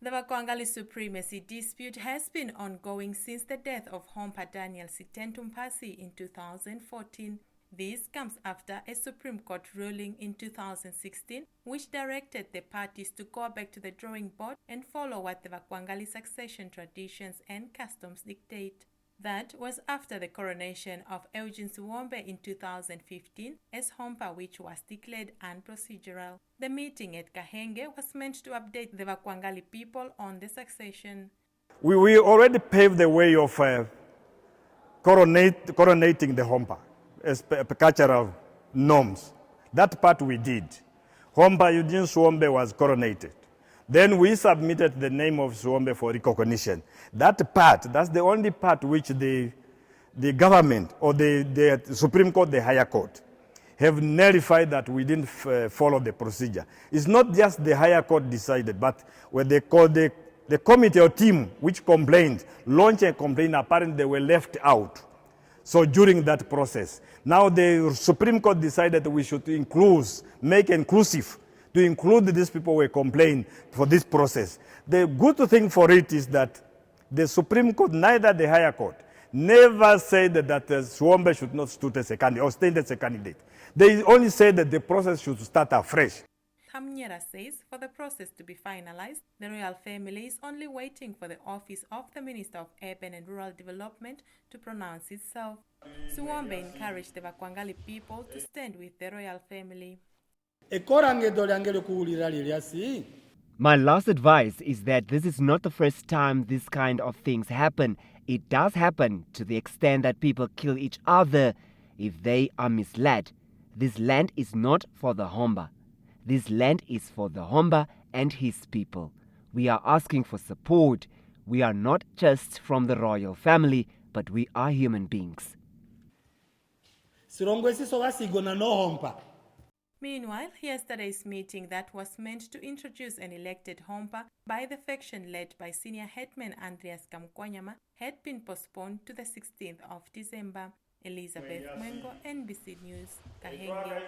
The Vakwangali supremacy dispute has been ongoing since the death of Hompa Daniel Sitentumpasi in 2014. This comes after a Supreme Court ruling in 2016 which directed the parties to go back to the drawing board and follow what the Vakwangali succession traditions and customs dictate. That was after the coronation of Eugene Siwombe in 2015 as Hompa, which was declared unprocedural. The meeting at Kahenge was meant to update the Vakwangali people on the succession. We already paved the way of coronating the Hompa as per cultural norms. That part we did. Hompa Eugene Siwombe was coronated. Then we submitted the name of Siwombe for recognition. That part, that's the only part which the government or the Supreme Court, the higher court, have nullified that we didn't follow the procedure. It's not just the higher court decided, but when they called the committee or team which complained, launched a complaint, apparently they were left out. So during that process, now the Supreme Court decided that we should make inclusive, to include these people who complained for this process. The good thing for it is that the Supreme Court, neither the higher court, never said that Siwombe should not stand as a candidate or stand as a candidate. They only said that the process should start afresh. Hamnyera says for the process to be finalized, the royal family is only waiting for the office of the Minister of Urban and Rural Development to pronounce itself. Siwombe encouraged the Vakwangali people to stand with the royal family. My last advice is that this is not the first time this kind of things happen. It does happen to the extent that people kill each other if they are misled. This land is not for the Hompa. This land is for the Hompa and his people. We are asking for support. We are not just from the royal family, but we are human beings. Meanwhile, yesterday's meeting that was meant to introduce an elected Hompa by the faction led by senior headman Andreas Kamkwanyama had been postponed to the 16th of December. Elizabeth Mwengo, NBC News, Kahenge.